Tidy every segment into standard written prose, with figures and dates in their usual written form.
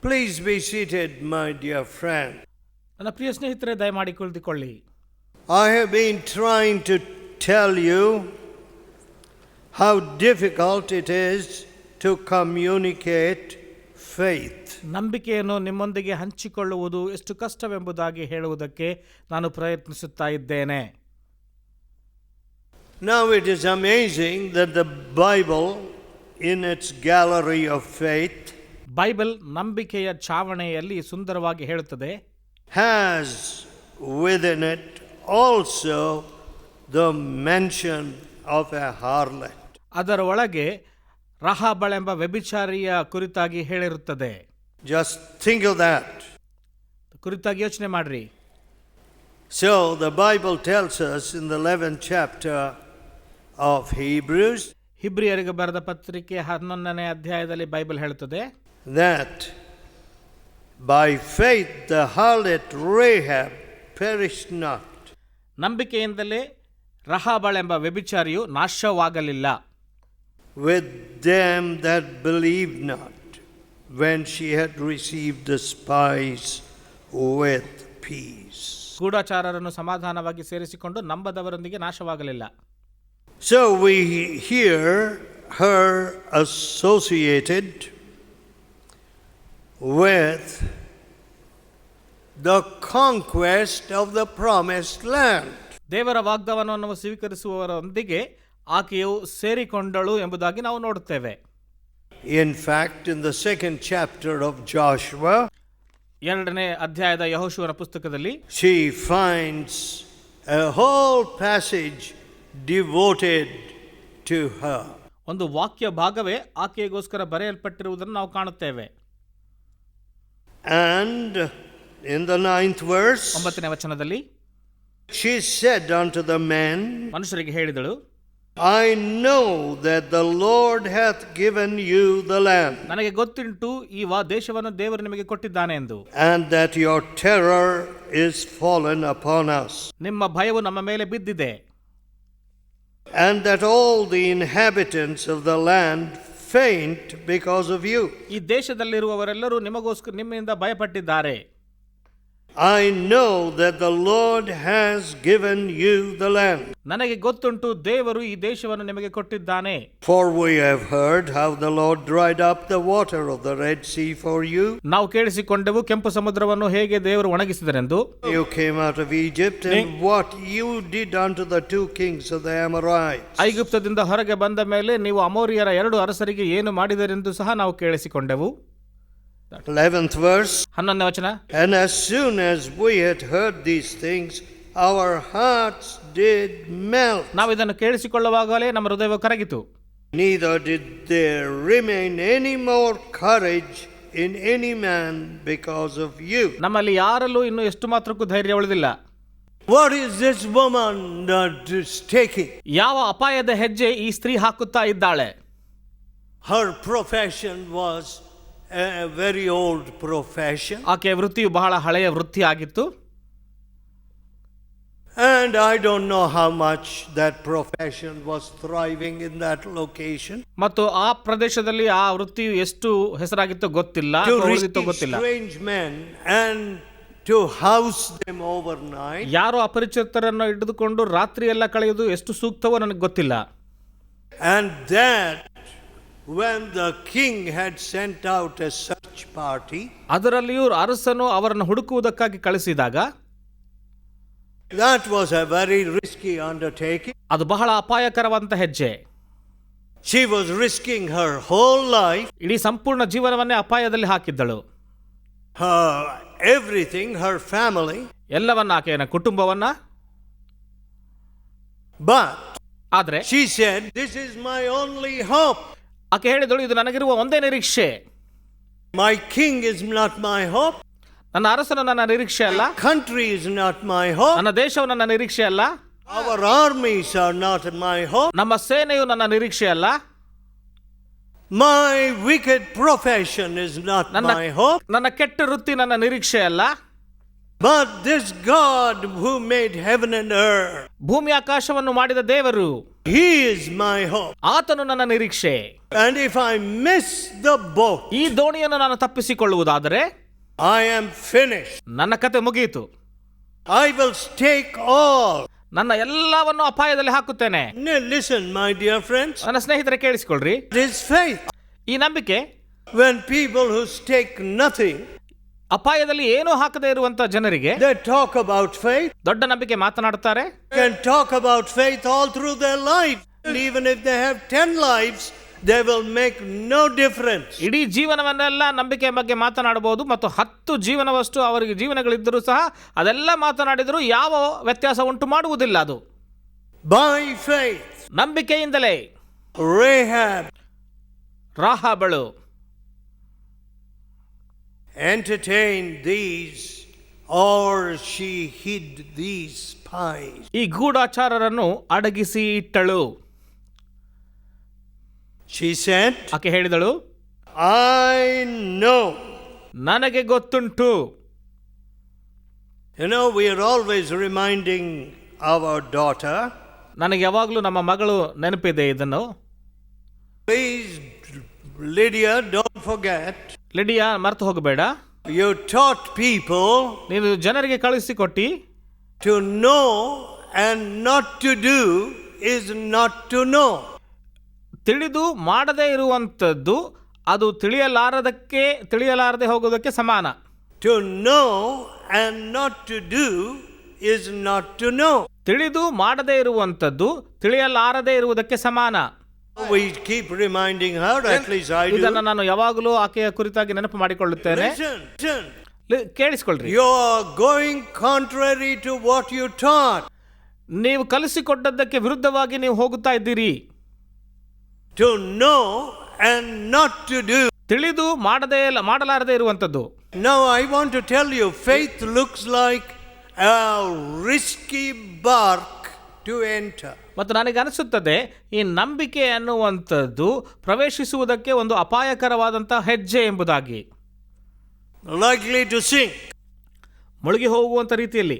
Please be seated, my dear friend. ನನ್ನ ಪ್ರಿಯ ಸ್ನೇಹಿತರೆ, ದಯಮಾಡಿ ಕುಳಿತುಕೊಳ್ಳಿ. I have been trying to tell you how difficult it is to communicate faith. ನಂಬಿಕೆಯನ್ನು ನಿಮ್ಮೊಂದಿಗೆ ಹಂಚಿಕೊಳ್ಳುವುದು ಎಷ್ಟು ಕಷ್ಟವೆಂಬುದಾಗಿ ಹೇಳುವುದಕ್ಕೆ ನಾನು ಪ್ರಯತ್ನಿಸುತ್ತಾ ಇದ್ದೇನೆ. Now it is amazing that the Bible, in its gallery of faith, Bible ನಂಬಿಕೆಯ ಛಾವಣೆಯಲ್ಲಿ ಸುಂದರವಾಗಿ ಹೇಳುತ್ತದೆ, has within it also the mention of a harlot. ಅದರ ಒಳಗೆ ರಹಾಬಳೆಂಬ ವ್ಯಭಿಚಾರಿಯ ಕುರಿತಾಗಿ ಹೇಳಿರುತ್ತದೆ. Just think of that. ಕುರಿತಾಗಿ ಯೋಚನೆ ಮಾಡ್ರಿ. So the Bible tells us in the 11th chapter of Hebrews, ಹಿಬ್ರಿಯರಿಗೆ ಬರೆದ ಪತ್ರಿಕೆ 11ನೇ ಅಧ್ಯಾಯದಲ್ಲಿ ಬೈಬಲ್ ಹೇಳುತ್ತದೆ that by faith the harlot Rahab perished not. ನಂಬಿಕೆಯಿಂದಲೇ ರಹಾಬಳೆಂಬ ವ್ಯಭಿಚಾರಿಯು ನಾಶವಾಗಲಿಲ್ಲ. With them that believed not, when she had received the spies with peace. ಗೂಢಚಾರರನ್ನು ಸಮಾಧಾನವಾಗಿ ಸೇರಿಸಿಕೊಂಡು ನಂಬದವರೊಂದಿಗೆ ನಾಶವಾಗಲಿಲ್ಲ. So we hear her associated with the conquest of the promised land. ದೇವರ ವಾಗ್ದಾನವನ್ನು ಸ್ವೀಕರಿಸುವವರೊಂದಿಗೆ ಆಕೆಯು ಸೇರಿಕೊಂಡಳು ಎಂಬುದಾಗಿ ನಾವು ನೋಡುತ್ತೇವೆ. In fact, in the 2nd chapter of Joshua, 2ನೇ ಅಧ್ಯಾಯದ ಯೆಹೋಶುವನ ಪುಸ್ತಕದಲ್ಲಿ she finds a whole passage devoted to her. ಒಂದು ವಾಕ್ಯ ಭಾಗವೇ ಆಕೆಗೋಸ್ಕರ ಬರೆಯಲ್ಪಟ್ಟಿರುವುದನ್ನು ನಾವು ಕಾಣುತ್ತೇವೆ. And in the 9th verse, 9ನೇ ವಚನದಲ್ಲಿ she said unto the men, ಮನುಷ್ಯರಿಗೆ ಹೇಳಿದಳು, I know that the Lord hath given you the land, ನನಗೆ ಗೊತ್ತುಂಟು ಈ ದೇಶವನ್ನು ದೇವರು ನಿಮಗೆ ಕೊಟ್ಟಿದ್ದಾನೆ ಎಂದು, and that your terror is fallen upon us, ನಿಮ್ಮ ಭಯವು ನಮ್ಮ ಮೇಲೆ ಬಿದ್ದಿದೆ, and that all the inhabitants of the land faint because of you. ಈ ದೇಶದಲ್ಲಿರುವವರೆಲ್ಲರೂ ನಿಮ್ಮಿಂದ ಭಯಪಟ್ಟಿದ್ದಾರೆ. I know that the Lord has given you the land. ನನಗೆ ಗೊತ್ತುಂಟು ದೇವರು ಈ ದೇಶವನ್ನು ನಿಮಗೆ ಕೊಟ್ಟಿದ್ದಾನೆ. For we have heard how the Lord dried up the water of the Red Sea for you. ನಾವು ಕೇಳಿಸಿಕೊಂಡೆವು ಕೆಂಪು ಸಮುದ್ರವನ್ನು ಹೇಗೆ ದೇವರು ಒಣಗಿಸಿದರೆಂದು. You came out of Egypt, and what you did unto the 2 kings of the Amorites. ಐಗುಪ್ತದಿಂದ ಹೊರಗೆ ಬಂದ ಮೇಲೆ ನೀವು ಅಮೋರಿಯರ 2 ಅರಸರಿಗೆ ಏನು ಮಾಡಿದರೆಂದು ಸಹ ನಾವು ಕೇಳಿಸಿಕೊಂಡೆವು. 11th verse, 11ನೇ ವಚನ, and as soon as we had heard these things, our hearts did melt. ನಾವು ಇದನ್ನು ಕೇಳಿಸಿಕೊಳ್ಳುವಾಗಲೇ ನಮ್ಮ ಹೃದಯವು ಕರಗಿತು. Neither did there remain any more courage in any man because of you. ನಮ್ಮಲ್ಲಿ ಯಾರಲ್ಲೂ ಇನ್ನು ಎಷ್ಟು ಮಾತ್ರಕ್ಕೂ ಧೈರ್ಯ ಉಳಿದಿಲ್ಲ. What is this woman taking? ಯಾವ ಅಪಾಯದ ಹೆಜ್ಜೆ ಈ ಸ್ತ್ರೀ ಹಾಕುತ್ತಾ ಇದ್ದಾಳೆ? Her profession was a very old profession, ಆಕೆಯ ವೃತ್ತಿಯು ಬಹಳ ಹಳೆಯ ವೃತ್ತಿ ಆಗಿತ್ತು. and I don't know how much that profession was thriving in that location. ಮತ್ತು ಆ ಪ್ರದೇಶದಲ್ಲಿ ಆ ವೃತ್ತಿಯು ಎಷ್ಟು ಹೆಸರಾಗಿತ್ತೋ ಗೊತ್ತಿಲ್ಲ, To ಗೊತ್ತಿಲ್ಲ. receive strange men and to house them overnight. ಯಾರೋ ಅಪರಿಚಿತರನ್ನು ಹಿಡಿದುಕೊಂಡು ರಾತ್ರಿ ಎಲ್ಲ ಕಳೆಯುವುದು ಎಷ್ಟು ಸೂಕ್ತವೋ ನನಗೆ ಗೊತ್ತಿಲ್ಲ. And that when the king had sent out a search party, ಅದರಲ್ಲಿಯೂ ಅರಸನು ಅವರನ್ನು ಹುಡುಕುವುದಕ್ಕಾಗಿ ಕಳಿಸಿದಾಗ that was a very risky undertaking. ಅದು ಬಹಳ ಅಪಾಯಕರವಾದಂಥ ಹೆಜ್ಜೆ. She was risking her whole life, ಇಡೀ ಸಂಪೂರ್ಣ ಜೀವನವನ್ನೇ ಅಪಾಯದಲ್ಲಿ ಹಾಕಿದ್ದಳು. her everything, her family. ಎಲ್ಲವನ್ನ, ಆಕೆಯ ಕುಟುಂಬವನ್ನ. But ಆದ್ರೆ she said, this is my only hope. ಆಕೆ ಹೇಳಿದಳು, ಇದು ನನಗಿರುವ ಒಂದೇ ನಿರೀಕ್ಷೆ. My king is not my hope. ನನ್ನ ಅರಸನು ನನ್ನ ನಿರೀಕ್ಷೆ ಅಲ್ಲ. Country is not my hope. ನನ್ನ ದೇಶವು ನನ್ನ ನಿರೀಕ್ಷೆ ಅಲ್ಲ. Our armies are not my hope. ನಮ್ಮ ಸೇನೆಯು ನನ್ನ ನಿರೀಕ್ಷೆ ಅಲ್ಲ. My wicked profession is not my hope. ನನ್ನ ಕೆಟ್ಟ ವೃತ್ತಿ ನನ್ನ ನಿರೀಕ್ಷೆ ಅಲ್ಲ. But this God who made heaven and earth, ಭೂಮಿ ಆಕಾಶವನ್ನು ಮಾಡಿದ ದೇವರು, He is my hope. ಆತನು ನನ್ನ ನಿರೀಕ್ಷೆ. And if I miss the boat, ಈ ದೋಣಿಯನ್ನು ನಾನು ತಪ್ಪಿಸಿಕೊಳ್ಳುವುದಾದರೆ I am finished. ನನ್ನ ಕತೆ ಮುಗಿಯಿತು. I will stake all. ನನ್ನ ಎಲ್ಲವನ್ನು ಅಪಾಯದಲ್ಲಿ ಹಾಕುತ್ತೇನೆ. Listen, my dear friends. ನನ್ನ ಸ್ನೇಹಿತರೆ ಕೇಳಿಸಿಕೊಳ್ಳ್ರಿ. It is faith. ಈ ನಂಬಿಕೆ. When people who stake nothing, ಅಪಾಯದಲ್ಲಿ ಏನೂ ಹಾಕದೇ ಇರುವಂತ ಜನರಿಗೆ they talk about faith. ದೊಡ್ಡ ನಂಬಿಕೆ ಮಾತನಾಡುತ್ತಾರೆ. They can talk about faith all through their life. And even if they have 10 lives, they will make no difference. ಇಡೀ ಜೀವನವನ್ನೆಲ್ಲ ನಂಬಿಕೆ ಬಗ್ಗೆ ಮಾತನಾಡಬಹುದು ಮತ್ತು 10 ಜೀವನವಷ್ಟು ಅವರಿಗೆ ಜೀವನಗಳಿದ್ದರೂ ಸಹ ಅದೆಲ್ಲ ಮಾತನಾಡಿದರೂ ಯಾವ ವ್ಯತ್ಯಾಸ ಉಂಟು ಮಾಡುವುದಿಲ್ಲ. ಅದು By faith, ನಂಬಿಕೆಯಿಂದಲೇ ರಾಹಾಬಳು entertained these, or she hid these spies. ಈ ಗೂಢಚಾರರನ್ನು ಅಡಗಿಸಿ ಇಟ್ಟಳು. She said, ಆಕೆ ಹೇಳಿದಳು, I know. ನನಗೆ ಗೊತ್ತುಂಟು. You know, we are always reminding our daughter. ನನಗೆ ಯಾವಾಗಲೂ ನಮ್ಮ ಮಗಳು ನೆನಪಿದೆ ಇದನ್ನು. Please, Lydia, don't forget. Lydia, ಮರೆತು ಹೋಗಬೇಡ. You taught people ನೀನು ಜನರಿಗೆ ಕಳಿಸಿಕೊಟ್ಟಿ, to know and not to do is not to know. ತಿಳಿದು ಮಾಡದೇ ಇರುವಂಥದ್ದು ಅದು ತಿಳಿಯಲಾರದೆ ಹೋಗೋದಕ್ಕೆ ಸಮಾನ. To know and not to do is not to know. ತಿಳಿದು ಮಾಡದೇ ಇರುವಂಥದ್ದು ತಿಳಿಯಲಾರದೆ ಇರುವುದಕ್ಕೆ ಸಮಾನ. We keep reminding her, at least I do. ಇದನ್ನು ನಾನು ಯಾವಾಗಲೂ ಆಕೆಯ ಕುರಿತಾಗಿ ನೆನಪು ಮಾಡಿಕೊಳ್ಳುತ್ತೇನೆ. Listen. ಕೇಳಿಸಿಕೊಳ್ಳ್ರಿ. You are going contrary to what you taught. ನೀವು ಕಲಿಸಿಕೊಟ್ಟದ್ದಕ್ಕೆ ವಿರುದ್ಧವಾಗಿ ನೀವು ಹೋಗುತ್ತಾ ಇದ್ದೀರಿ. To know and not to do. ತಿಳಿದು ಮಾಡಲಾರದೆ ಇರುವಂಥದ್ದು. Now I want to tell you, faith looks like a risky bark to enter. ಮತ್ತು ನನಗೆ ಅನಿಸುತ್ತದೆ ಈ ನಂಬಿಕೆ ಅನ್ನುವಂಥದ್ದು ಪ್ರವೇಶಿಸುವುದಕ್ಕೆ ಒಂದು ಅಪಾಯಕರವಾದಂಥ ಹೆಜ್ಜೆ ಎಂಬುದಾಗಿ. Likely to sink. ಮುಳುಗಿ ಹೋಗುವಂಥ ರೀತಿಯಲ್ಲಿ.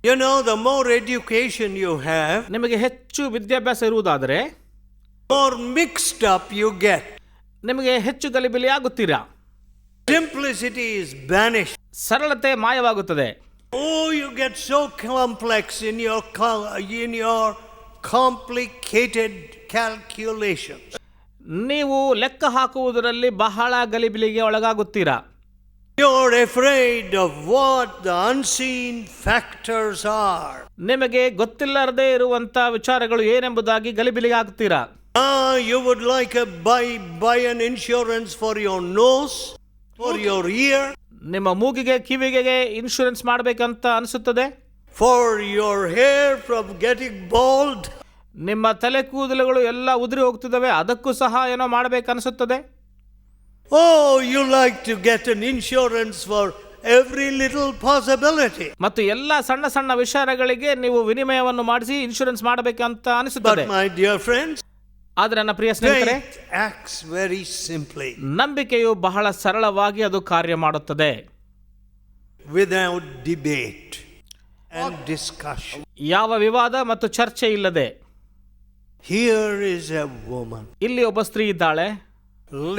You know, the more education you have, ನಿಮಗೆ ಹೆಚ್ಚು ವಿದ್ಯಾಭ್ಯಾಸ ಇರುವುದಾದರೆ more mixed up you get. ನಿಮಗೆ ಹೆಚ್ಚು ಗಲಿಬಿಲಿ ಆಗುತ್ತೀರಾ. Simplicity is banished. ಸರಳತೆ ಮಾಯವಾಗುತ್ತದೆ. Oh, you get so complex in your complicated calculations. ನೀವು ಲೆಕ್ಕ ಹಾಕುವುದರಲ್ಲಿ ಬಹಳ ಗಲಿಬಿಲಿಗೆ ಒಳಗಾಗುತ್ತೀರಾ. You're afraid of what the unseen factors are. ನಿಮಗೆ ಗೊತ್ತಿಲ್ಲದೇ ಇರುವಂತ ವಿಚಾರಗಳು ಏನೆಂಬುದಾಗಿ ಗಲಿಬಿಲಿಗೆ ಆಗುತ್ತೀರಾ. You would like to buy an insurance for your nose, for your ear. ನಿಮ್ಮ ಮೂಗಿಗೆ ಕಿವಿಗೆ ಇನ್ಶೂರೆನ್ಸ್ ಮಾಡಬೇಕಂತ ಅನಿಸುತ್ತದೆ. For your hair from getting bald. ನಿಮ್ಮ ತಲೆ ಕೂದಲುಗಳು ಎಲ್ಲ ಉದುರಿ ಹೋಗ್ತಿದ್ದಾವೆ, ಅದಕ್ಕೂ ಸಹ ಏನೋ ಮಾಡಬೇಕನ್ನಿಸುತ್ತದೆ. Oh, you like to get an insurance for every little possibility. ಮತ್ತು ಎಲ್ಲ ಸಣ್ಣ ಸಣ್ಣ ವಿಚಾರಗಳಿಗೆ ನೀವು ವಿನಿಮಯವನ್ನು ಮಾಡಿಸಿ ಇನ್ಶೂರೆನ್ಸ್ ಮಾಡಬೇಕಂತ ಅನಿಸುತ್ತದೆ. But my dear friends, ಆದರೆ ನನ್ನ ಪ್ರಿಯ ಸ್ನೇಹಿತರೆ, faith acts very simply. ನಂಬಿಕೆಯು ಬಹಳ ಸರಳವಾಗಿ ಅದು ಕಾರ್ಯ ಮಾಡುತ್ತದೆ. Without debate and discussion. ಯಾವ ವಿವಾದ ಮತ್ತು ಚರ್ಚೆ ಇಲ್ಲದೆ. Here is a woman. ಇಲ್ಲಿ ಒಬ್ಬ ಸ್ತ್ರೀ ಇದ್ದಾಳೆ.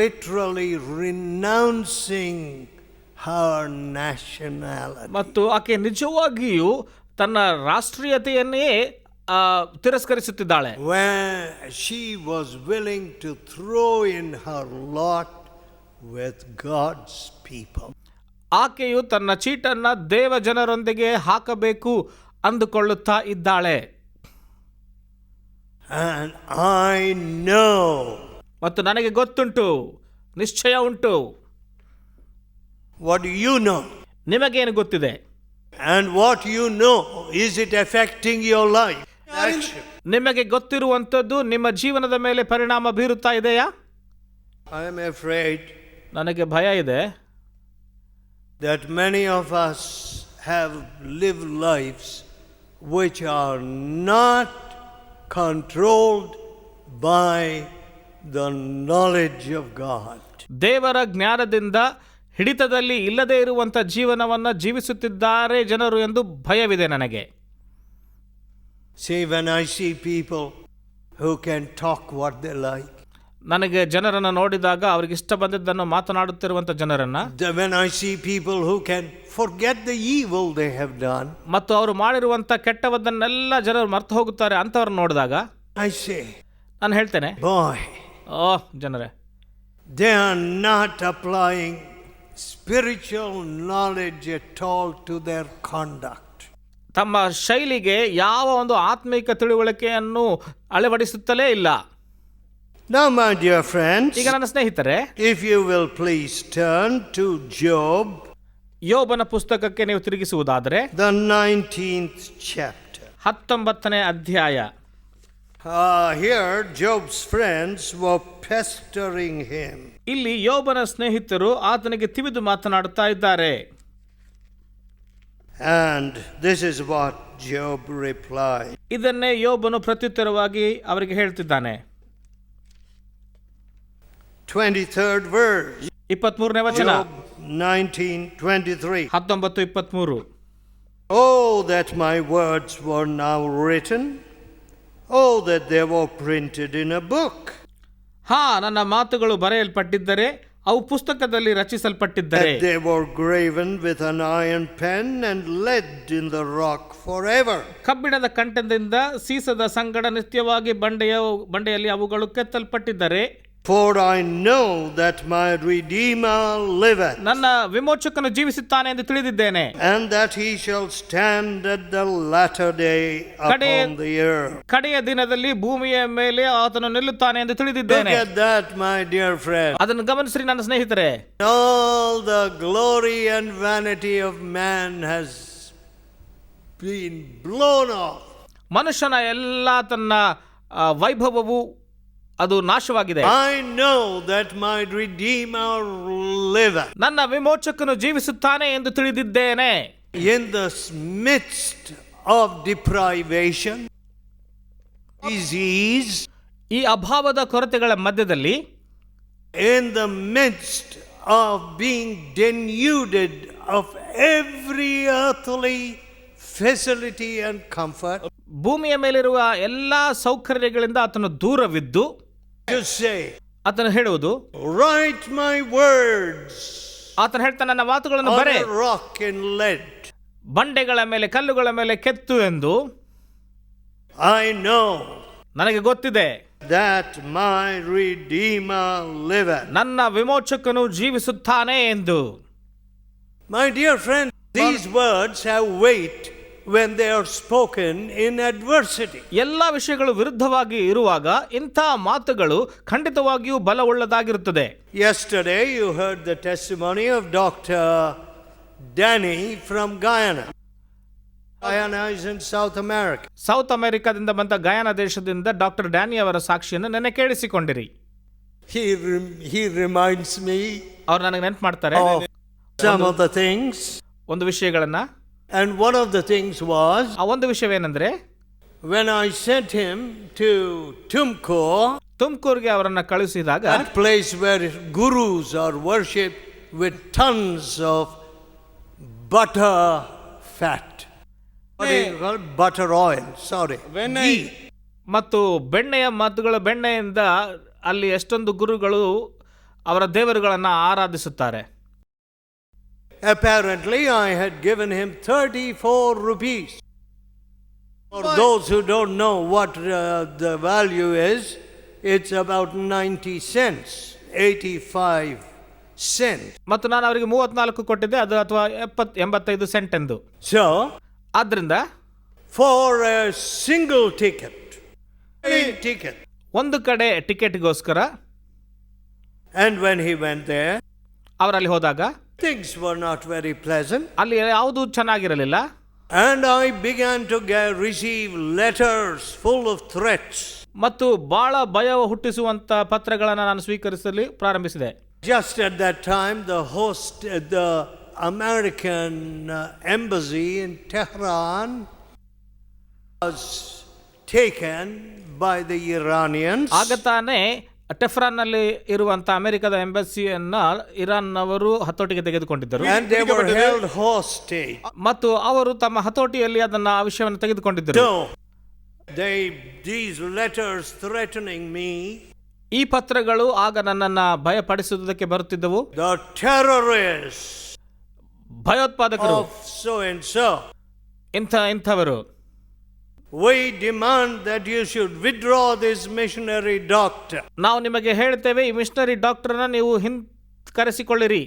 Literally renouncing her nationality. ಮತ್ತು ಆಕೆ ನಿಜವಾಗಿಯೂ ತನ್ನ ರಾಷ್ಟ್ರೀಯತೆಯನ್ನೇ ತಿರಸ್ಕರಿಸುತ್ತಿದ್ದಾಳೆ. Where she was willing to throw in her lot with God's people. ಆಕೆಯು ತನ್ನ ಚೀಟನ್ನು ದೇವ ಜನರೊಂದಿಗೆ ಹಾಕಬೇಕು ಅಂದುಕೊಳ್ಳುತ್ತಾ ಇದ್ದಾಳೆ. And I know. ಮತ್ತು ನನಗೆ ಗೊತ್ತುಂಟು, ನಿಶ್ಚಯ ಉಂಟು. What do you know? ನಿಮಗೇನು ಗೊತ್ತಿದೆ? And what you know, is it affecting your life? Action. ನಿಮಗೆ ಗೊತ್ತಿರುವಂಥದ್ದು ನಿಮ್ಮ ಜೀವನದ ಮೇಲೆ ಪರಿಣಾಮ ಬೀರುತ್ತಾ ಇದೆಯಾ? I am afraid ನನಗೆ ಭಯ ಇದೆ that many of us have lived lives which are not controlled by the knowledge of God. ದೇವರ ಜ್ಞಾನದಿಂದ ಹಿಡಿತದಲ್ಲಿ ಇಲ್ಲದೇ ಇರುವಂಥ ಜೀವನವನ್ನು ಜೀವಿಸುತ್ತಿದ್ದಾರೆ ಜನರು ಎಂದು ಭಯವಿದೆ ನನಗೆ. See, when I see people who can talk what they like. ನನಗೆ ಜನರನ್ನು ನೋಡಿದಾಗ ಅವ್ರಿಗೆ ಇಷ್ಟ ಬಂದಿದ್ದನ್ನು ಮಾತನಾಡುತ್ತಿರುವಂಥ ಜನರನ್ನು, When I see people who can forget the evil they have done, ಮತ್ತು ಅವರು ಮಾಡಿರುವಂಥ ಕೆಟ್ಟವದ್ದನ್ನೆಲ್ಲ ಜನರು ಮರ್ತು ಹೋಗುತ್ತಾರೆ ಅಂಥವ್ರನ್ನ ನೋಡಿದಾಗ I say, ನಾನು ಹೇಳ್ತೇನೆ, boy, ಜನರೇ, they are not applying spiritual knowledge at all to their conduct. ತಮ್ಮ ಶೈಲಿಗೆ ಯಾವ ಒಂದು ಆತ್ಮಿಕ ತಿಳುವಳಿಕೆಯನ್ನು ಅಳವಡಿಸುತ್ತಲೇ ಇಲ್ಲ. Now, my dear friends, ಈಗ ನನ್ನ ಸ್ನೇಹಿತರೆ, if you will please turn to Job, ಯೋಬನ ಪುಸ್ತಕಕ್ಕೆ ನೀವು ತಿರುಗಿಸುವುದಾದರೆ the 19th chapter. 19ನೇ ಅಧ್ಯಾಯ. Here, Job's friends were pestering him. ಇಲ್ಲಿ ಯೋಬನ ಸ್ನೇಹಿತರು ಆತನಿಗೆ ತಿವಿದು ಮಾತನಾಡುತ್ತಾ ಇದ್ದಾರೆ. And this is what Job replied. ಇದನ್ನೇ ಯೋಬನು ಪ್ರತ್ಯುತ್ತರವಾಗಿ ಅವರಿಗೆ ಹೇಳ್ತಿದ್ದಾನೆ. 23rd verse. 23ನೇ ವಚನ. Job 19:23. 19:23. Oh, that my words were now written. Oh, that they were printed in a book. ನನ್ನ ಮಾತುಗಳು ಬರೆಯಲ್ಪಟ್ಟಿದ್ದರೆ, ಅವು ಪುಸ್ತಕದಲ್ಲಿ ರಚಿಸಲ್ಪಟ್ಟಿದ್ದರೆ, That they were graven with an iron pen and lead in the rock forever. ಕಬ್ಬಿಣದ ಕಂಠದಿಂದ ಸೀಸದ ಸಂಗಡ ನಿತ್ಯವಾಗಿ ಬಂಡೆಯಲ್ಲಿ ಅವುಗಳು ಕೆತ್ತಲ್ಪಟ್ಟಿದ್ದರೆ, For I know that my Redeemer liveth, ನನ್ನ ವಿಮೋಚಕನು ಜೀವಿಸುತ್ತಾನೆ ಎಂದು ತಿಳಿದಿದ್ದೇನೆ, and that he shall stand at the latter day upon the earth. ಕಡೆಯ ದಿನದಲ್ಲಿ ಭೂಮಿಯ ಮೇಲೆ ಆತನು ನಿಲ್ಲುತ್ತಾನೆ ಎಂದು Look ತಿಳಿದಿದ್ದೇನೆ. at that, my dear friend. ಅದನ್ನು ಗಮನಿಸ್ರಿ ನನ್ನ ಸ್ನೇಹಿತರೆ. All the glory and vanity of man has been blown off. ಮನುಷ್ಯನ ಎಲ್ಲ ತನ್ನ ವೈಭವವು ಅದು ನಾಶವಾಗಿದೆ. I know that my Redeemer liveth. ನನ್ನ ವಿಮೋಚಕನು ಜೀವಿಸುತ್ತಾನೆ ಎಂದು ತಿಳಿದಿದ್ದೇನೆ. In the midst of deprivation, disease, ಈ ಅಭಾವದ ಕೊರತೆಗಳ ಮಧ್ಯದಲ್ಲಿ, in the midst of being denuded of every earthly facility and comfort, ಭೂಮಿಯ ಮೇಲಿರುವ ಎಲ್ಲ ಸೌಕರ್ಯಗಳಿಂದ ಆತನು ದೂರವಿದ್ದು, you say, ಆತನು ಹೇಳುವುದು, write my words ಆತನು ಹೇಳ್ತಾನೆ, ನನ್ನ ಮಾತುಗಳನ್ನು on ಬರೆ, a rock and lead. ಬಂಡೆಗಳ ಮೇಲೆ ಕಲ್ಲುಗಳ ಮೇಲೆ ಕೆತ್ತು ಎಂದು. I know ನನಗೆ ಗೊತ್ತಿದೆ, that my Redeemer liveth. ನನ್ನ ವಿಮೋಚಕನು ಜೀವಿಸುತ್ತಾನೆ ಎಂದು. My dear friend, these words have weight when they are spoken in adversity. ಎಲ್ಲ ವಿಷಯಗಳು ವಿರುದ್ಧವಾಗಿ ಇರುವಾಗ ಇಂಥ ಮಾತುಗಳು ಖಂಡಿತವಾಗಿಯೂ ಬಲವುಳ್ಳದಾಗಿರುತ್ತದೆ. Yesterday you heard the testimony of Dr. Danny from Guyana. Guyana is in South America. South ಅಮೆರಿಕಾದಿಂದ ಬಂದ ಗಯಾನ ದೇಶದಿಂದ ಡಾಕ್ಟರ್ ಡ್ಯಾನಿ ಅವರ ಸಾಕ್ಷಿಯನ್ನು ನೆನ್ನೆ ಕೇಳಿಸಿಕೊಂಡಿರಿ. He reminds me ಅವ್ರು ನನಗೆ ನೆನಪು ಮಾಡ್ತಾರೆ of some of the things. ಒಂದು ವಿಷಯಗಳನ್ನ. And one of the things was, ಆ ಒಂದು ವಿಷಯವೇನೆಂದ್ರೆ, when I sent him to ತುಮಕೂರಿಗೆ ಅವರನ್ನ ಕಳುಹಿಸಿದಾಗ, that place where gurus are worshipped with tons of butter fat. What do you call it? Butter oil, sorry. Ghee. ಮತ್ತು ಬೆಣ್ಣೆಯಿಂದ ಅಲ್ಲಿ ಎಷ್ಟೊಂದು ಗುರುಗಳು ಅವರ ದೇವರುಗಳನ್ನು ಆರಾಧಿಸುತ್ತಾರೆ. Apparently, I had given him 34 rupees. For those who don't know what the value is, it's about 90 cents, 85 cents. ಮತ್ತು ನಾನು ಅವರಿಗೆ 34 ಕೊಟ್ಟಿದ್ದೆ, ಅದು ಅಥವಾ 85 ಸೆಂಟ್ ಎಂದು. So, ಆದ್ರಿಂದ for a single ticket, ಒಂದು ಕಡೆ ಟಿಕೆಟ್ಗೋಸ್ಕರ, and when he went there, ಅವರಲ್ಲಿ ಹೋದಾಗ things were not very pleasant. ಅಲ್ಲಿ ಯಾವುದೂ ಚೆನ್ನಾಗಿರಲಿಲ್ಲ. And I began to receive letters full of threats. ಮತ್ತು ಬಹಳ ಭಯ ಹುಟ್ಟಿಸುವಂತ ಪತ್ರಗಳನ್ನು ನಾನು ಸ್ವೀಕರಿಸಲು ಪ್ರಾರಂಭಿಸಿದೆ. Just at that time, the American embassy in Tehran was taken by the Iranians. ಆಗ ತಾನೇ ಟೆಹ್ರಾನ್ನಲ್ಲಿ ಇರುವಂತ ಅಮೆರಿಕದ ಎಂಬಸಿಯನ್ನ ಇರಾನ್ನವರು ಹತೋಟಿಗೆ ತೆಗೆದುಕೊಂಡಿದ್ದರು. And they were held hostage. ಮತ್ತು ಅವರು ತಮ್ಮ ಹತೋಟಿಯಲ್ಲಿ ಅದನ್ನ ಆ ವಿಷಯವನ್ನು ತೆಗೆದುಕೊಂಡಿದ್ದರು. So, These letters threatening me, ಈ ಪತ್ರಗಳು ಆಗ ನನ್ನನ್ನು ಭಯಪಡಿಸುವುದಕ್ಕೆ ಬರುತ್ತಿದ್ದವು. the terrorists ಭಯೋತ್ಪಾದಕರು, of so and so, ಇಂಥವರು, we demand that you should withdraw this missionary doctor. ನಾವು ನಿಮಗೆ ಹೇಳ್ತೇವೆ ಈ ಮಿಷನರಿ ಡಾಕ್ಟರ್ನ ನೀವು ಕರೆಸಿಕೊಳ್ಳಿರಿ,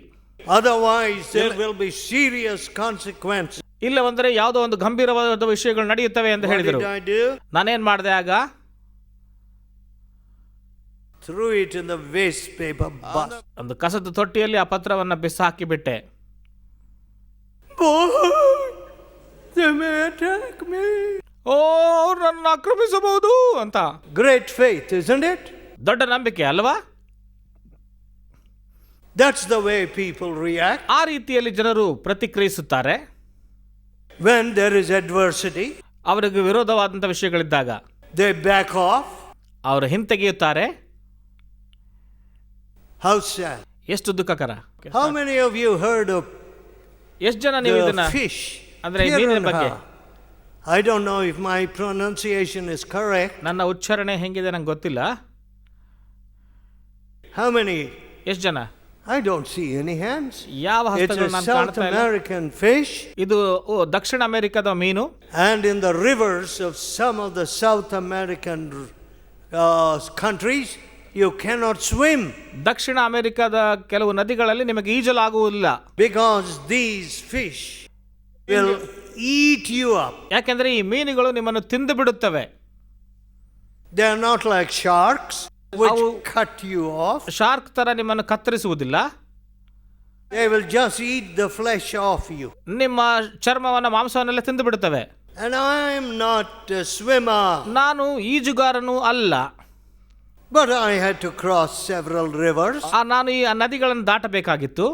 Otherwise there will be serious consequences. ಇಲ್ಲವಂದರೆ ಯಾವುದೋ ಒಂದು ಗಂಭೀರವಾದ ವಿಷಯಗಳು ನಡೆಯುತ್ತವೆ ಎಂದು What ಹೇಳಿದರು. did I do? ನಾನೇನ್ ಮಾಡಿದೆ ಆಗ? Threw it in the waste paper bus. ಒಂದು ಕಸದ ತೊಟ್ಟಿಯಲ್ಲಿ ಆ ಪತ್ರವನ್ನು ಬಿಸಾಕಿಬಿಟ್ಟೆ. They may attack me. ಅವ್ರು ನನ್ನ ಆಕ್ರಮಿಸಬಹುದು ಅಂತ. Great faith, isn't it? ದೊಡ್ಡ ನಂಬಿಕೆ ಅಲ್ವಾ? That's the way people react. ಆ ರೀತಿಯಲ್ಲಿ ಜನರು ಪ್ರತಿಕ್ರಿಯಿಸುತ್ತಾರೆ When there is adversity, ಅವರಿಗೆ ವಿರೋಧವಾದಂಥ ವಿಷಯಗಳಿದ್ದಾಗ. they back off. ಅವರು ಹಿಂತೆಗೆಯುತ್ತಾರೆ. How sad. ಎಷ್ಟು ದುಃಖಕರ. How many of you heard of ಎಷ್ಟು ಜನ ನೀವು ಇದನ್ನ the fish? ಅಂದ್ರೆ ಮೀನಿನ ಬಗ್ಗೆ? I don't know if my pronunciation is correct. ನನ್ನ ಉಚ್ಚಾರಣೆ ಹೆಂಗಿದೆ ನಂಗೆ ಗೊತ್ತಿಲ್ಲ. How many? ಎಷ್ಟು ಜನ? I don't see any hands. ಯಾವ It's ಹಸ್ತಗಳು a ನಾನು South ಕಾಣ್ತಾ ಇಲ್ಲ. American fish. ಇದು ದಕ್ಷಿಣ ಅಮೆರಿಕದ ಮೀನು. And in the rivers of some of the South American countries, you cannot swim. ದಕ್ಷಿಣ ಅಮೆರಿಕದ ಕೆಲವು ನದಿಗಳಲ್ಲಿ ನಿಮಗೆ ಈಜಲಾಗುವುದಿಲ್ಲ. Because these fish will eat you up. ಯಾಕೆಂದ್ರೆ ಈ ಮೀನುಗಳು ನಿಮ್ಮನ್ನು ತಿಂದು ಬಿಡುತ್ತವೆ. They are not like sharks which cut you off. Shark ತರ ನಿಮ್ಮನ್ನು ಕತ್ತರಿಸುವುದಿಲ್ಲ. They will just eat the flesh off you. ನಿಮ್ಮ ಚರ್ಮವನ್ನ ಮಾಂಸವನ್ನೆಲ್ಲ ತಿಂದು ಬಿಡುತ್ತವೆ. And I am not a swimmer. ನಾನು ಈಜುಗಾರನು ಅಲ್ಲ. But I had to cross several rivers. ನಾನು ಈ ನದಿಗಳನ್ನು ದಾಟಬೇಕಾಗಿತ್ತು.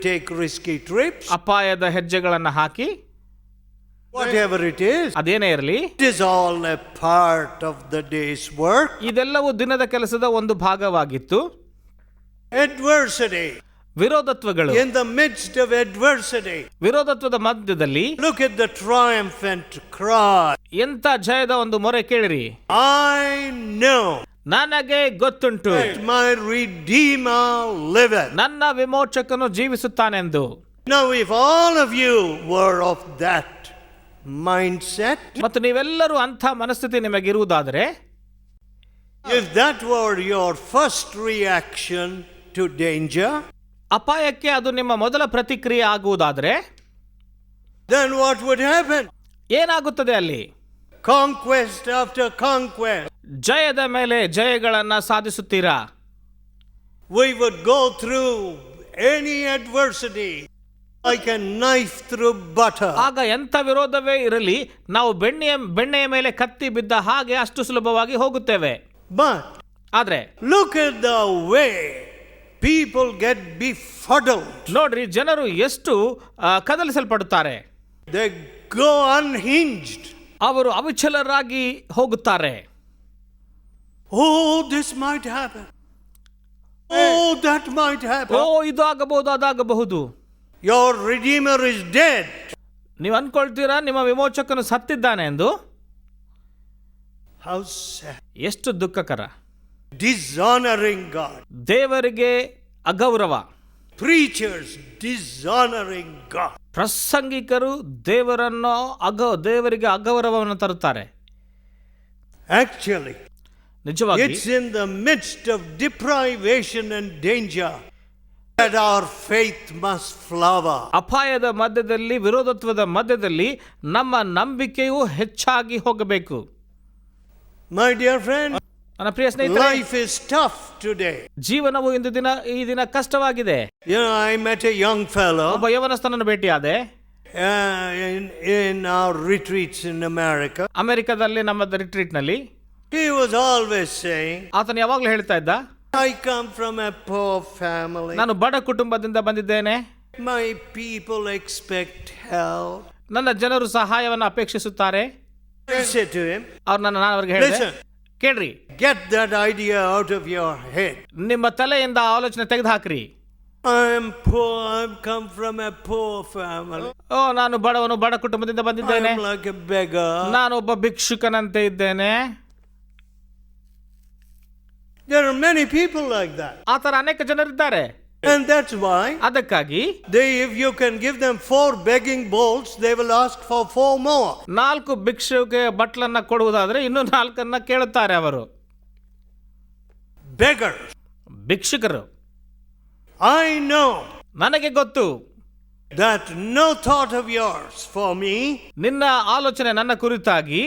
Take risky trips. ಅಪಾಯದ ಹೆಜ್ಜೆಗಳನ್ನು ಹಾಕಿ. Whatever it is. ಅದೇನೇ ಇರಲಿ. It is all a part of the day's work. ಇದೆಲ್ಲವೂ ದಿನದ ಕೆಲಸದ ಒಂದು ಭಾಗವಾಗಿತ್ತು. Adversity. ವಿರೋಧತ್ವಗಳು. In the midst of adversity. ವಿರೋಧತ್ವದ ಮಧ್ಯದಲ್ಲಿ. Look at the triumphant cry. ಎಂತ ಜಯದ ಒಂದು ಮೊರೆ ಕೇಳಿರಿ. I know. ನನಗೆ ಗೊತ್ತುಂಟು. That my Redeemer liveth. ನನ್ನ ವಿಮೋಚಕನು ಜೀವಿಸುತ್ತಾನೆಂದು. Now if all of you were of that mindset, ಮತ್ತು ನೀವೆಲ್ಲರೂ ಅಂಥ ಮನಸ್ಥಿತಿ ನಿಮಗಿರುವುದಾದರೆ, if that were your first reaction to danger, ಅಪಾಯಕ್ಕೆ ಅದು ನಿಮ್ಮ ಮೊದಲ ಪ್ರತಿಕ್ರಿಯೆ ಆಗುವುದಾದರೆ, then what would happen? ಏನಾಗುತ್ತದೆ ಅಲ್ಲಿ? Conquest after conquest. ಜಯದ ಮೇಲೆ ಜಯಗಳನ್ನ ಸಾಧಿಸುತ್ತೀರಾ. We would go through any adversity like a knife through butter. ಆಗ ಎಂಥ ವಿರೋಧವೇ ಇರಲಿ, ನಾವು ಬೆಣ್ಣೆಯ ಮೇಲೆ ಕತ್ತಿ ಬಿದ್ದ ಹಾಗೆ ಅಷ್ಟು ಸುಲಭವಾಗಿ ಹೋಗುತ್ತೇವೆ. But ಆದ್ರೆ look at the way people get befuddled. ನೋಡ್ರಿ, ಜನರು ಎಷ್ಟು ಕದಲಿಸಲ್ಪಡುತ್ತಾರೆ. They go unhinged. ಅವರು ಅವಿಚಲರಾಗಿ ಹೋಗುತ್ತಾರೆ. Oh, this might happen. Oh, that might happen. ಇದು ಆಗಬಹುದು, ಅದಾಗಬಹುದು. Your Redeemer is dead. ನೀವು ಅನ್ಕೊಳ್ತೀರಾ ನಿಮ್ಮ ವಿಮೋಚಕನು ಸತ್ತಿದ್ದಾನೆ ಎಂದು. How sad. ಎಷ್ಟು ದುಃಖಕರ. Dishonoring God. ದೇವರಿಗೆ ಅಗೌರವ. Preachers dishonoring God. ಪ್ರಸಂಗಿಕರು ದೇವರಿಗೆ ಅಗೌರವವನ್ನು ತರುತ್ತಾರೆ. Actually, ನಿಜವಾಗಿ it's in the midst of deprivation and danger that our faith must flower. ಅಪಾಯದ ಮಧ್ಯದಲ್ಲಿ, ವಿರೋಧತ್ವದ ಮಧ್ಯದಲ್ಲಿ ನಮ್ಮ ನಂಬಿಕೆಯು ಹೆಚ್ಚಾಗಿ ಹೋಗಬೇಕು. My dear friend, ನನ್ನ ಪ್ರಿಯ ಸ್ನೇಹಿತರೆ, life is tough today. ಜೀವನವು ಈ ದಿನ ಕಷ್ಟವಾಗಿದೆ. You know, I met a young fellow ಒಬ್ಬ ಯವನಸ್ಥನನ್ನು ಭೇಟಿಯಾದೆ. in our retreats in America. ಅಮೆರಿಕದಲ್ಲಿ ನಮ್ಮ ರಿಟ್ರೀಟ್ ನಲ್ಲಿ He was always saying, ಆತನು ಯಾವಾಗಲೂ ಹೇಳ್ತಾ ಇದ್ದ, I come from a poor family. ನಾನು ಬಡ ಕುಟುಂಬದಿಂದ ಬಂದಿದ್ದೇನೆ. My people expect help. ನನ್ನ ಜನರು ಸಹಾಯವನ್ನು ಅಪೇಕ್ಷಿಸುತ್ತಾರೆ. I said to him, ನಾನು ಅವರಿಗೆ ಹೇಳಿದೆ, listen, ಕೇಳ್ರಿ, get that idea out of your head. ನಿಮ್ಮ ತಲೆಯಿಂದ ಆಲೋಚನೆ ತೆಗೆದು ಹಾಕ್ರಿ. I'm poor. I've come from a poor family. ಓ, ನಾನು ಬಡ ಕುಟುಂಬದಿಂದ ಬಂದಿದ್ದೇನೆ, I'm like a beggar. ನಾನು ಒಬ್ಬ ಭಿಕ್ಷುಕನಂತೆ ಇದ್ದೇನೆ. There are many people like that. ಆ ಥರ ಅನೇಕ ಜನರಿದ್ದಾರೆ. And that's why ಅದಕ್ಕಾಗಿ if you can give them 4 begging bowls, they will ask for 4 more. 4 ಭಿಕ್ಷುಗೆ ಬಟ್ಲನ್ನ ಕೊಡುವುದಾದ್ರೆ ಇನ್ನೂ 4 ಕೇಳುತ್ತಾರೆ ಅವರು. Beggars. ಭಿಕ್ಷುಕರು. I know ನನಗೆ ಗೊತ್ತು that no thought of yours for me ನಿನ್ನ ಆಲೋಚನೆ ನನ್ನ ಕುರಿತಾಗಿ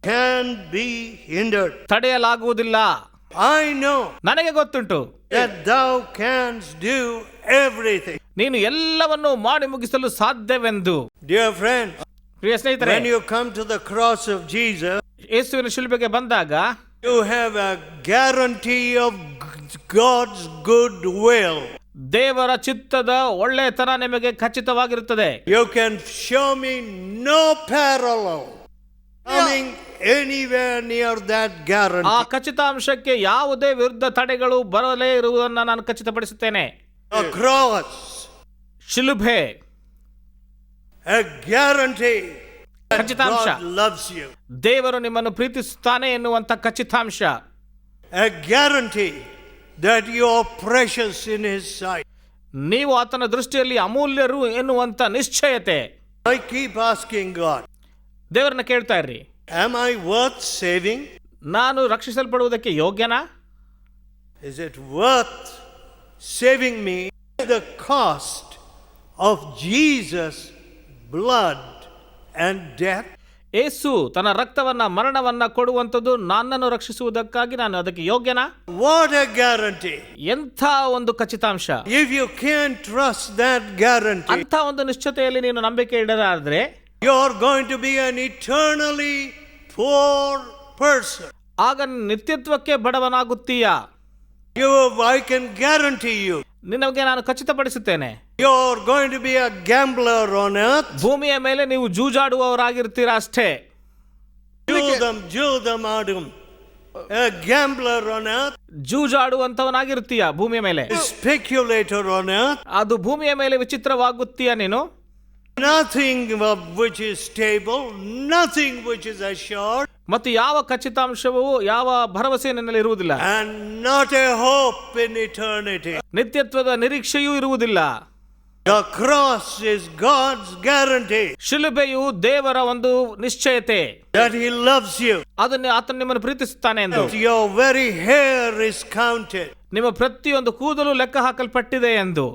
can be hindered. ತಡೆಯಲಾಗುವುದಿಲ್ಲ. I know ನನಗೆ ಗೊತ್ತುಂಟು that thou canst do everything. ನೀನು ಎಲ್ಲವನ್ನು ಮಾಡಿ ಮುಗಿಸಲು ಸಾಧ್ಯವೆಂದು. Dear friends, ಪ್ರಿಯ ಸ್ನೇಹಿತರೆ, when you come to the cross of Jesus, ಯೇಸುವಿನ ಶಿಲುಬೆಗೆ ಬಂದಾಗ you have a guarantee of God's good will. ದೇವರ ಚಿತ್ತದ ಒಳ್ಳೆಯತನ ನಿಮಗೆ ಖಚಿತವಾಗಿರುತ್ತದೆ. You can show me no parallel coming anywhere near that guarantee. ಆ ಖಚಿತಾಂಶಕ್ಕೆ ಯಾವುದೇ ವಿರುದ್ಧ ತಡೆಗಳು ಬರಲೇ ಇರುವುದನ್ನು ನಾನು ಖಚಿತಪಡಿಸುತ್ತೇನೆ. A cross, ಶಿಲುಬೆ, a guarantee that ಖಚಿತಾಂಶ. God loves you. ದೇವರು ನಿಮ್ಮನ್ನು ಪ್ರೀತಿಸುತ್ತಾನೆ ಎನ್ನುವಂತ ಖಚಿತಾಂಶ. A guarantee that you are precious in His sight. ನೀವು ಆತನ ದೃಷ್ಟಿಯಲ್ಲಿ ಅಮೂಲ್ಯರು ಎನ್ನುವಂತ ನಿಶ್ಚಯತೆ. I keep asking God, ದೇವರನ್ನ ಕೇಳ್ತಾ ಇರ್ರಿ, am I worth saving? ನಾನು ರಕ್ಷಿಸಲ್ಪಡುವುದಕ್ಕೆ ಯೋಗ್ಯನಾ? Is it worth saving me the cost of Jesus' blood and death? ಯೇಸು ತನ್ನ ರಕ್ತವನ್ನ ಮರಣವನ್ನ ಕೊಡುವಂಥದ್ದು ನನ್ನನ್ನು ರಕ್ಷಿಸುವುದಕ್ಕಾಗಿ ನಾನು ಅದಕ್ಕೆ ಯೋಗ್ಯನಾ? What a guarantee! ಎಂಥ ಒಂದು ಖಚಿತಾಂಶ. If you can't trust that guarantee, ಅಂಥ ಒಂದು ನಿಶ್ಚಯತೆಯಲ್ಲಿ ನೀನು ನಂಬಿಕೆ ಇಡಲಾದ್ರೆ you're going to be an eternally poor person. ಆಗ ನಿತ್ಯತ್ವಕ್ಕೆ ಬಡವನಾಗುತ್ತೀಯಾ? I can guarantee you. ನಿನಗೆ ನಾನು ಖಚಿತಪಡಿಸುತ್ತೇನೆ, You're going to be a gambler on earth. ಭೂಮಿಯ ಮೇಲೆ ನೀವು ಜೂಜಾಡುವವರಾಗಿರ್ತೀರಾ ಅಷ್ಟೇ. Judam Adam. A gambler on earth. ಜೂಜಾಡುವಂತವನಾಗಿರ್ತೀಯ ಭೂಮಿಯ ಮೇಲೆ. A speculator on earth. ಅದು ಭೂಮಿಯ ಮೇಲೆ ವಿಚಿತ್ರವಾಗುತ್ತೀಯ ನೀನು. Nothing which is stable, nothing which is assured. ಮತ್ತು ಯಾವ ಖಚಿತಾಂಶವೂ ಯಾವ ಭರವಸೆ ನಿನ್ನಲ್ಲಿ ಇರುವುದಿಲ್ಲ. And not a hope in eternity. ನಿತ್ಯತ್ವದ ನಿರೀಕ್ಷೆಯೂ ಇರುವುದಿಲ್ಲ. The cross is God's guarantee. ಶಿಲುಬೆಯು ದೇವರ ಒಂದು ನಿಶ್ಚಯತೆ that He loves you. ಅದನ್ನು ಆತನು ನಿಮ್ಮನ್ನು ಪ್ರೀತಿಸುತ್ತಾನೆ ಎಂದು. Your very hair is counted. ನಿಮ್ಮ ಪ್ರತಿಯೊಂದು ಕೂದಲು ಲೆಕ್ಕ ಹಾಕಲ್ಪಟ್ಟಿದೆ ಎಂದು.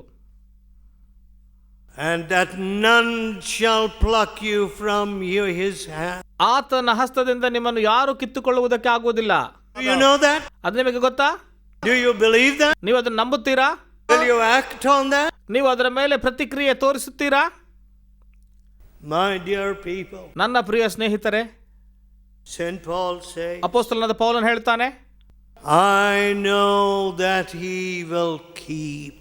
And that none shall pluck you from His hand. ಆತನ ಹಸ್ತದಿಂದ ನಿಮ್ಮನ್ನು ಯಾರು ಕಿತ್ತುಕೊಳ್ಳುವುದಕ್ಕೆ ಆಗುವುದಿಲ್ಲ. Do you know that? ಅದು ನಿಮಗೆ ಗೊತ್ತಾ? Do you believe that? ನೀವು ಅದನ್ನು ನಂಬುತ್ತೀರಾ? Will you act on that? ನೀವು ಅದರ ಮೇಲೆ ಪ್ರತಿಕ್ರಿಯೆ ತೋರಿಸುತ್ತೀರಾ? My dear people, ನನ್ನ ಪ್ರಿಯ ಸ್ನೇಹಿತರೆ, St. Paul says, ಅಪೊಸ್ತಲನಾದ ಪೌಲನು ಹೇಳ್ತಾನೆ, I know that He will keep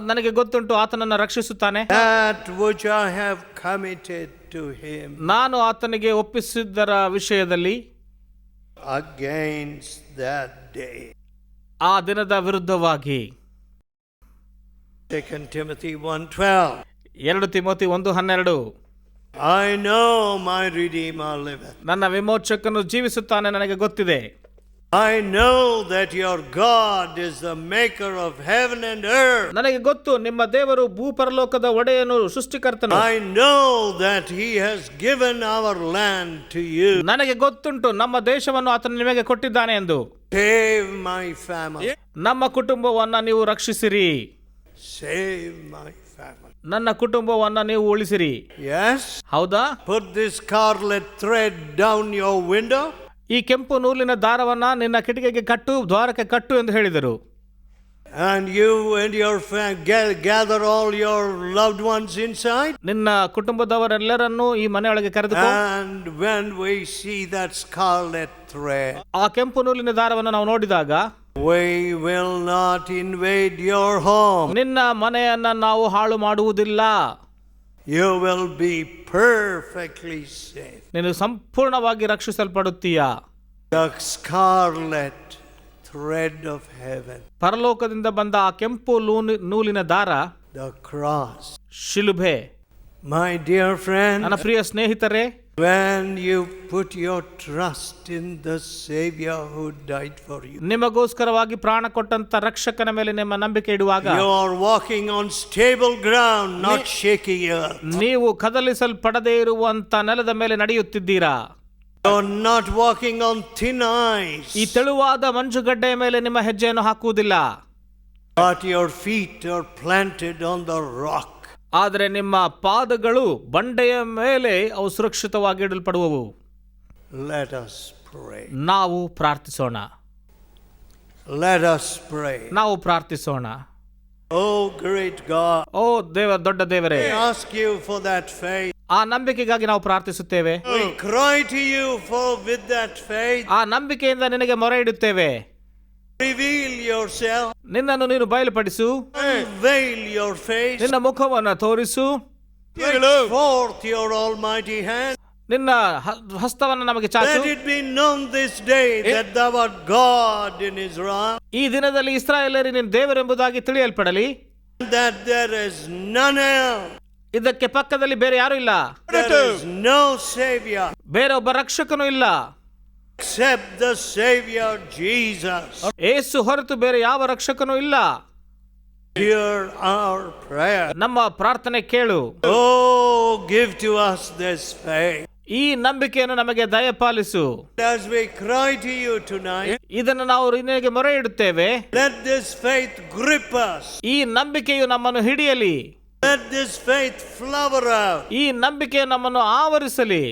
ನನಗೆ ಗೊತ್ತುಂಟು ಆತನನ್ನು ರಕ್ಷಿಸುತ್ತಾನೆ. that which I have committed to Him. ನಾನು ಆತನಿಗೆ ಒಪ್ಪಿಸಿದ್ದರ ವಿಷಯದಲ್ಲಿ against that day. ಆ ದಿನದ ವಿರುದ್ಧವಾಗಿ. 2 Timothy 1:12. 2 Timothy 1:12. I know my Redeemer liveth. ನನ್ನ ವಿಮೋಚಕನು ಜೀವಿಸುತ್ತಾನೆ, ನನಗೆ ಗೊತ್ತಿದೆ. I know that your God is the maker of heaven and earth. ನನಗೆ ಗೊತ್ತು ನಿಮ್ಮ ದೇವರು ಭೂಪರಲೋಕದ ಒಡೆಯನು, ಸೃಷ್ಟಿಕರ್ತನು. I know that He has given our land to you. ನನಗೆ ಗೊತ್ತುಂಟು ನಮ್ಮ ದೇಶವನ್ನು ಆತನು ನಿಮಗೆ ಕೊಟ್ಟಿದ್ದಾನೆ ಎಂದು. Save my family. ನಮ್ಮ ಕುಟುಂಬವನ್ನ ನೀವು ರಕ್ಷಿಸಿರಿ. Save my family. ನನ್ನ ಕುಟುಂಬವನ್ನ ನೀವು ಉಳಿಸಿರಿ. Yes? ಹೌದಾ? Put this scarlet thread down your window. ಈ ಕೆಂಪು ನೂಲಿನ ದಾರವನ್ನ ನಿನ್ನ ಕಿಟಕಿಗೆ ಕಟ್ಟು, ದ್ವಾರಕ್ಕೆ ಕಟ್ಟು ಎಂದು ಹೇಳಿದರು. And you and your gather all your loved ones inside. ನಿನ್ನ ಕುಟುಂಬದವರೆಲ್ಲರನ್ನೂ ಈ ಮನೆಯೊಳಗೆ ಕರೆದುಕೋ. And when we see that scarlet thread, ಆ ಕೆಂಪು ನೂಲಿನ ದಾರವನ್ನು ನಾವು ನೋಡಿದಾಗ, we will not invade your home. ನಿನ್ನ ಮನೆಯನ್ನ ನಾವು ಹಾಳು ಮಾಡುವುದಿಲ್ಲ. You will be perfectly safe. ನೀನು ಸಂಪೂರ್ಣವಾಗಿ ರಕ್ಷಿಸಲ್ಪಡುತ್ತೀಯ. The scarlet thread of heaven, ಪರಲೋಕದಿಂದ ಬಂದ ಆ ಕೆಂಪು ನೂಲಿನ ದಾರ the cross. ಶಿಲುಬೆ. My dear friend, ನನ್ನ ಪ್ರಿಯ ಸ್ನೇಹಿತರೆ, when you put your trust in the Savior who died for you, ನಿಮಗೋಸ್ಕರವಾಗಿ ಪ್ರಾಣ ಕೊಟ್ಟಂತ ರಕ್ಷಕನ ಮೇಲೆ ನಿಮ್ಮ ನಂಬಿಕೆ ಇಡುವಾಗ you are walking on stable ground, not shaky earth. ನೀವು ಕದಲಿಸಲ್ಪಡದೇ ಇರುವಂತ ನೆಲದ ಮೇಲೆ ನಡೆಯುತ್ತಿದ್ದೀರಾ. You are not walking on thin ice, ಈ ತೆಳುವಾದ ಮಂಜುಗಡ್ಡೆಯ ಮೇಲೆ ನಿಮ್ಮ ಹೆಜ್ಜೆಯನ್ನು ಹಾಕುವುದಿಲ್ಲ, but your feet are planted on the rock. ಆದರೆ ನಿಮ್ಮ ಪಾದಗಳು ಬಂಡೆಯ ಮೇಲೆ ಅವು ಸುರಕ್ಷಿತವಾಗಿ ಇಡಲ್ಪಡುವವು. Let us pray. ನಾವು ಪ್ರಾರ್ಥಿಸೋಣ. Let us pray. ನಾವು ಪ್ರಾರ್ಥಿಸೋಣ. Oh great God, ಓ ದೊಡ್ಡ ದೇವರೇ, we ask you for that faith. ಆ ನಂಬಿಕೆಗಾಗಿ ನಾವು ಪ್ರಾರ್ಥಿಸುತ್ತೇವೆ. We cry to you for with that faith. ಆ ನಂಬಿಕೆಯಿಂದ ನಿನಗೆ ಮೊರೆ ಇಡುತ್ತೇವೆ. Reveal yourself. ನಿನ್ನನ್ನು ನೀನು ಬಯಲುಪಡಿಸು. Unveil your face. ನಿನ್ನ ಮುಖವನ್ನು ತೋರಿಸು. Stretch forth your almighty hand. ನಿನ್ನ ಹಸ್ತವನ್ನು ನಮಗೆ ಚಾಚು. Let it be known this day that thou art God in Israel. ಈ ದಿನದಲ್ಲಿ ಇಸ್ರಾಯೇಲರಿಗೆ ನೀನು ದೇವರೆಂಬುದಾಗಿ ತಿಳಿಯಲ್ಪಡಲಿ. That there is none else. ಇದಕ್ಕೆ ಪಕ್ಕದಲ್ಲಿ ಬೇರೆ ಯಾರು ಇಲ್ಲ. There is no Savior ಬೇರೆ ಒಬ್ಬ ರಕ್ಷಕನೂ ಇಲ್ಲ except the Savior Jesus. ಯೇಸು ಹೊರತು ಬೇರೆ ಯಾವ ರಕ್ಷಕನೂ ಇಲ್ಲ. Hear our prayer. ನಮ್ಮ ಪ್ರಾರ್ಥನೆ ಕೇಳು. Oh, give to us this faith. ಈ ನಂಬಿಕೆಯನ್ನು ನಮಗೆ ದಯಪಾಲಿಸು. As we cry to you tonight, ಇದನ್ನು ನಾವು ನಿನಗೆ ಮೊರೆ ಇಡುತ್ತೇವೆ. let this faith grip us. ಈ ನಂಬಿಕೆಯು ನಮ್ಮನ್ನು ಹಿಡಿಯಲಿ. Let this faith flower out. ಈ ನಂಬಿಕೆಯು ನಮ್ಮನ್ನು ಆವರಿಸಲಿ.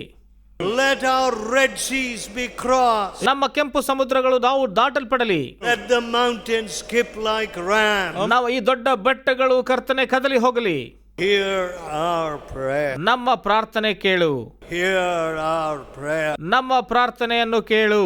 Let our Red Seas be crossed. ನಮ್ಮ ಕೆಂಪು ಸಮುದ್ರಗಳು ನಾವು ದಾಟಲ್ಪಡಲಿ. Let the mountains skip like rams. ನಾವು ಈ ದೊಡ್ಡ ಬೆಟ್ಟಗಳು ಕರ್ತನೆ ಕದಲಿ ಹೋಗಲಿ. Hear our prayer. ನಮ್ಮ ಪ್ರಾರ್ಥನೆ ಕೇಳು. Hear our prayer. ನಮ್ಮ ಪ್ರಾರ್ಥನೆಯನ್ನು ಕೇಳು.